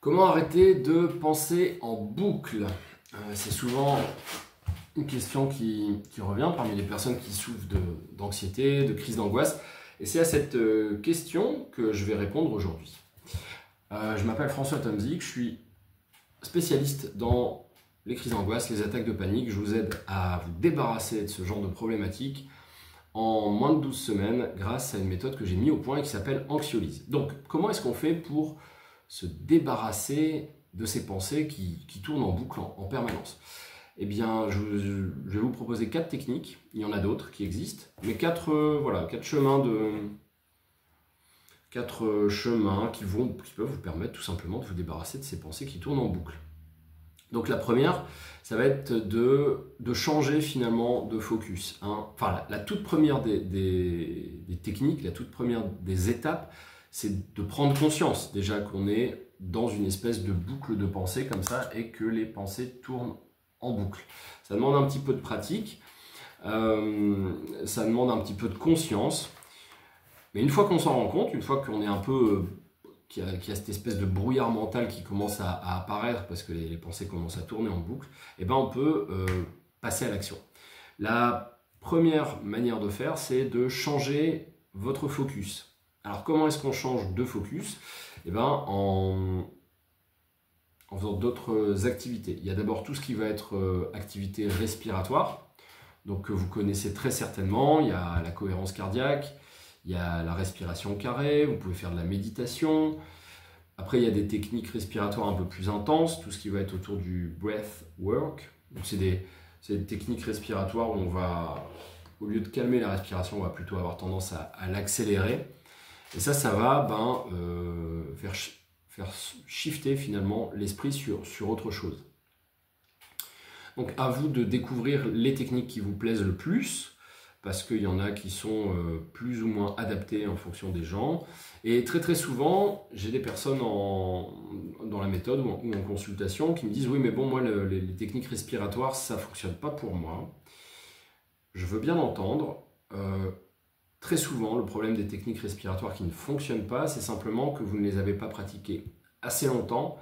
Comment arrêter de penser en boucle? C'est souvent une question qui revient parmi les personnes qui souffrent d'anxiété, de crise d'angoisse. Et c'est à cette question que je vais répondre aujourd'hui. Je m'appelle François Tomzik, je suis spécialiste dans les crises d'angoisse, les attaques de panique. Je vous aide à vous débarrasser de ce genre de problématiques en moins de 12 semaines grâce à une méthode que j'ai mise au point et qui s'appelle Anxiolyse. Donc, comment est-ce qu'on fait pour se débarrasser de ces pensées qui tournent en boucle en permanence? Eh bien, je vais vous proposer 4 techniques. Il y en a d'autres qui existent, mais 4 chemins qui peuvent vous permettre tout simplement de vous débarrasser de ces pensées qui tournent en boucle. Donc la première, ça va être de changer finalement de focus. Enfin, la toute première des techniques, la toute première des étapes, c'est de prendre conscience déjà qu'on est dans une espèce de boucle de pensée comme ça et que les pensées tournent en boucle. Ça demande un petit peu de pratique, ça demande un petit peu de conscience, mais une fois qu'on s'en rend compte, une fois qu'on est un peu... qu'il y a cette espèce de brouillard mental qui commence à apparaître parce que les pensées commencent à tourner en boucle, et ben on peut passer à l'action. La première manière de faire, c'est de changer votre focus. Alors comment est-ce qu'on change de focus? Eh ben, en faisant d'autres activités. Il y a d'abord tout ce qui va être activité respiratoire, donc que vous connaissez très certainement. Il y a la cohérence cardiaque, il y a la respiration carrée, vous pouvez faire de la méditation. Après, il y a des techniques respiratoires un peu plus intenses, tout ce qui va être autour du breath work. Donc c'est des techniques respiratoires où on va, au lieu de calmer la respiration, on va plutôt avoir tendance à l'accélérer. Et ça va faire shifter finalement l'esprit sur autre chose. Donc à vous de découvrir les techniques qui vous plaisent le plus, parce qu'il y en a qui sont plus ou moins adaptées en fonction des gens. Et très souvent, j'ai des personnes dans la méthode ou en consultation qui me disent « Oui, mais bon, moi, les techniques respiratoires, ça ne fonctionne pas pour moi. » Je veux bien l'entendre. Très souvent, le problème des techniques respiratoires qui ne fonctionnent pas, c'est simplement que vous ne les avez pas pratiquées assez longtemps,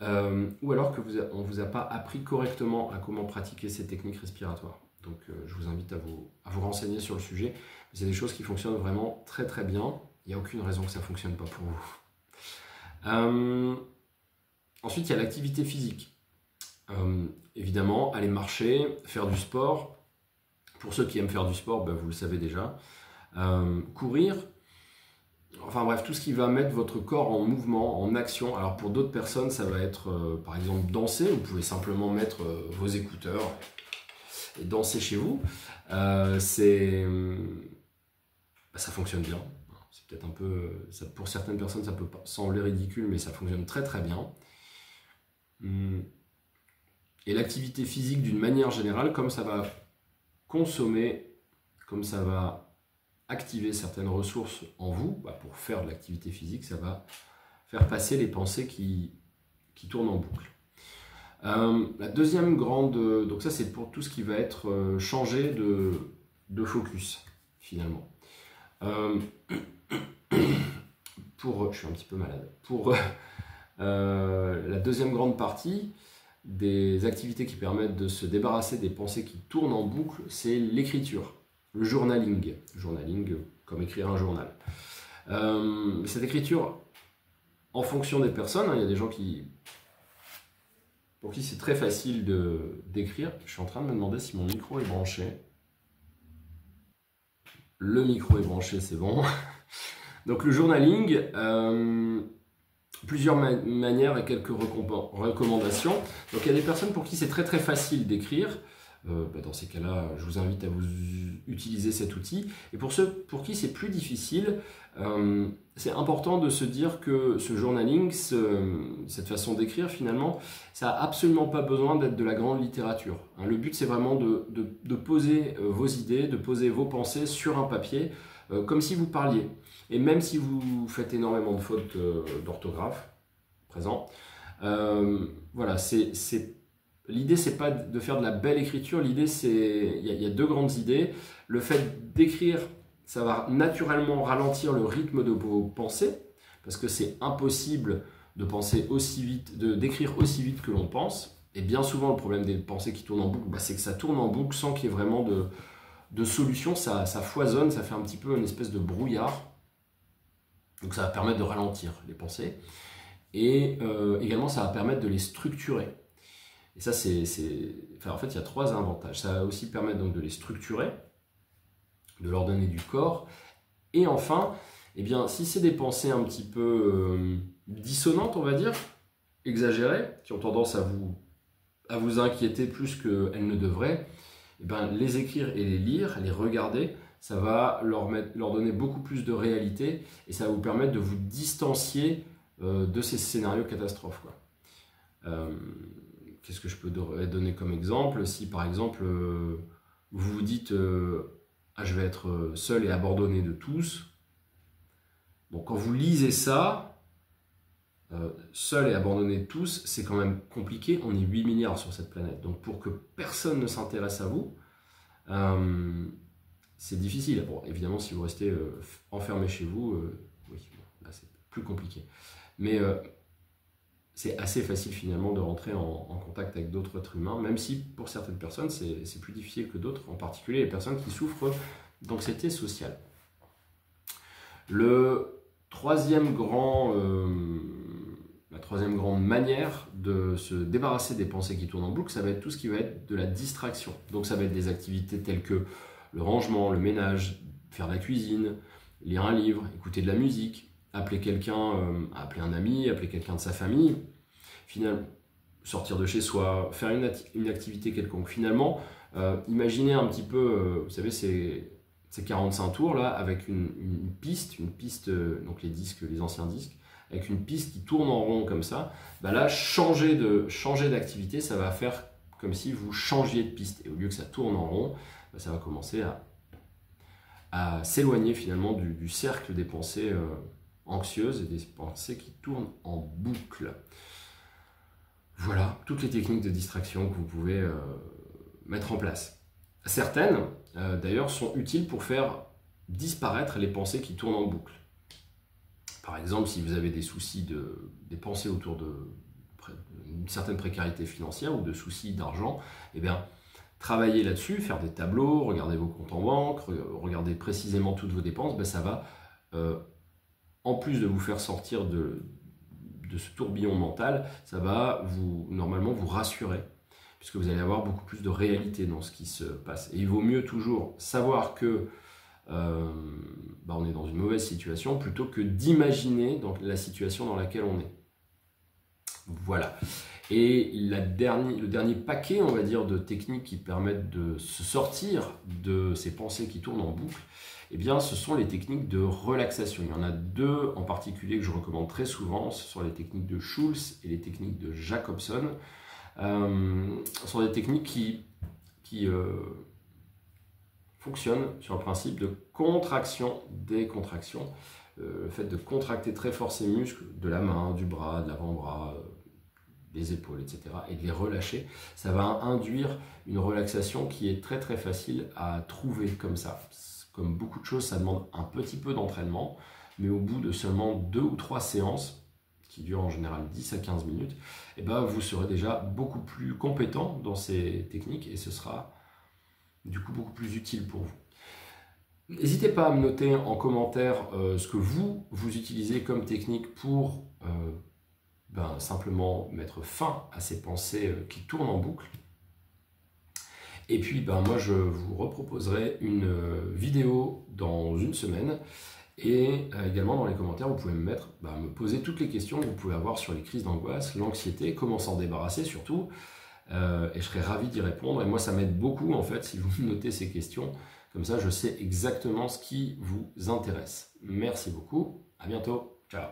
ou alors qu'on ne vous a pas appris correctement à comment pratiquer ces techniques respiratoires. Donc je vous invite à vous renseigner sur le sujet. C'est des choses qui fonctionnent vraiment très bien. Il n'y a aucune raison que ça ne fonctionne pas pour vous. Ensuite, il y a l'activité physique. Évidemment, aller marcher, faire du sport. Pour ceux qui aiment faire du sport, vous le savez déjà. Courir, enfin bref, tout ce qui va mettre votre corps en mouvement, en action. Alors pour d'autres personnes, ça va être par exemple danser. Vous pouvez simplement mettre vos écouteurs et danser chez vous. Ça fonctionne bien. C'est peut-être un peu, pour certaines personnes, ça peut sembler ridicule, mais ça fonctionne très bien. Et l'activité physique, d'une manière générale, comme ça va consommer, comme ça va activer certaines ressources en vous, pour faire de l'activité physique, ça va faire passer les pensées qui tournent en boucle. La deuxième grande... Donc ça, c'est pour tout ce qui va être changé de focus, finalement. Je suis un petit peu malade. Pour la deuxième grande partie des activités qui permettent de se débarrasser des pensées qui tournent en boucle, c'est l'écriture. Le journaling. Journaling comme écrire un journal. Cette écriture, en fonction des personnes, il y a des gens pour qui c'est très facile d'écrire. Je suis en train de me demander si mon micro est branché. Le micro est branché, c'est bon. Donc le journaling, plusieurs manières et quelques recommandations. Donc il y a des personnes pour qui c'est très facile d'écrire. Dans ces cas-là, je vous invite à vous utiliser cet outil. Et pour ceux pour qui c'est plus difficile, c'est important de se dire que ce journaling, cette façon d'écrire finalement, ça n'a absolument pas besoin d'être de la grande littérature. Le but, c'est vraiment de poser vos idées, de poser vos pensées sur un papier, comme si vous parliez. Et même si vous faites énormément de fautes d'orthographe, présent, voilà, l'idée, c'est pas de faire de la belle écriture, l'idée, il y a deux grandes idées. Le fait d'écrire, ça va naturellement ralentir le rythme de vos pensées, parce que c'est impossible de penser aussi vite, d'écrire aussi vite que l'on pense. Et bien souvent, le problème des pensées qui tournent en boucle, c'est que ça tourne en boucle sans qu'il y ait vraiment de solution. Ça foisonne, ça fait un petit peu une espèce de brouillard. Donc ça va permettre de ralentir les pensées. Et également, ça va permettre de les structurer. Et ça, en fait, il y a 3 avantages. Ça va aussi permettre donc de les structurer, de leur donner du corps. Et enfin, eh bien, si c'est des pensées un petit peu dissonantes, on va dire, exagérées, qui ont tendance à vous inquiéter plus qu'elles ne devraient, eh bien, les écrire et les lire, les regarder, ça va leur donner beaucoup plus de réalité et ça va vous permettre de vous distancier de ces scénarios catastrophes, quoi. Qu'est-ce que je peux donner comme exemple? Si par exemple vous vous dites ah, je vais être seul et abandonné de tous, bon, quand vous lisez ça, seul et abandonné de tous, c'est quand même compliqué. On est 8 milliards sur cette planète, donc pour que personne ne s'intéresse à vous, c'est difficile. Bon, évidemment, si vous restez enfermé chez vous, oui, bon, là c'est plus compliqué. Mais c'est assez facile finalement de rentrer en contact avec d'autres êtres humains, même si pour certaines personnes c'est plus difficile que d'autres, en particulier les personnes qui souffrent d'anxiété sociale. La troisième grande manière de se débarrasser des pensées qui tournent en boucle, ça va être tout ce qui va être de la distraction. Donc ça va être des activités telles que le rangement, le ménage, faire la cuisine, lire un livre, écouter de la musique, appeler quelqu'un, appeler un ami, appeler quelqu'un de sa famille, finalement, sortir de chez soi, faire une activité quelconque. Finalement, imaginez un petit peu, vous savez, ces 45 tours là, avec une piste, donc les disques, les anciens disques, avec une piste qui tourne en rond comme ça, bah là, changer d'activité, ça va faire comme si vous changiez de piste. Et au lieu que ça tourne en rond, bah, ça va commencer à s'éloigner finalement du cercle des pensées anxieuses et des pensées qui tournent en boucle. Voilà, toutes les techniques de distraction que vous pouvez mettre en place. Certaines, d'ailleurs, sont utiles pour faire disparaître les pensées qui tournent en boucle. Par exemple, si vous avez des soucis, des pensées autour d'une certaine précarité financière ou de soucis d'argent, eh bien, travailler là-dessus, faire des tableaux, regarder vos comptes en banque, regarder précisément toutes vos dépenses, ben ça va, en plus de vous faire sortir de ce tourbillon mental, ça va normalement vous rassurer, puisque vous allez avoir beaucoup plus de réalité dans ce qui se passe. Et il vaut mieux toujours savoir que on est dans une mauvaise situation plutôt que d'imaginer la situation dans laquelle on est. Voilà. Et le dernier paquet, on va dire, de techniques qui permettent de se sortir de ces pensées qui tournent en boucle, eh bien, ce sont les techniques de relaxation. Il y en a 2 en particulier que je recommande très souvent. Ce sont les techniques de Schulz et les techniques de Jacobson. Ce sont des techniques qui fonctionnent sur le principe de contraction-décontraction. Le fait de contracter très fort ses muscles, de la main, du bras, de l'avant-bras, des épaules, etc., et de les relâcher, ça va induire une relaxation qui est très très facile à trouver comme ça. Comme beaucoup de choses, ça demande un petit peu d'entraînement, mais au bout de seulement 2 ou 3 séances, qui durent en général 10 à 15 minutes, et ben vous serez déjà beaucoup plus compétent dans ces techniques et ce sera du coup beaucoup plus utile pour vous. N'hésitez pas à me noter en commentaire ce que vous utilisez comme technique pour simplement mettre fin à ces pensées qui tournent en boucle. Et puis moi je vous reproposerai une vidéo dans une semaine. Et également dans les commentaires, vous pouvez me poser toutes les questions que vous pouvez avoir sur les crises d'angoisse, l'anxiété, comment s'en débarrasser surtout. Et je serai ravi d'y répondre. Et moi, ça m'aide beaucoup en fait si vous notez ces questions. Comme ça, je sais exactement ce qui vous intéresse. Merci beaucoup. À bientôt. Ciao.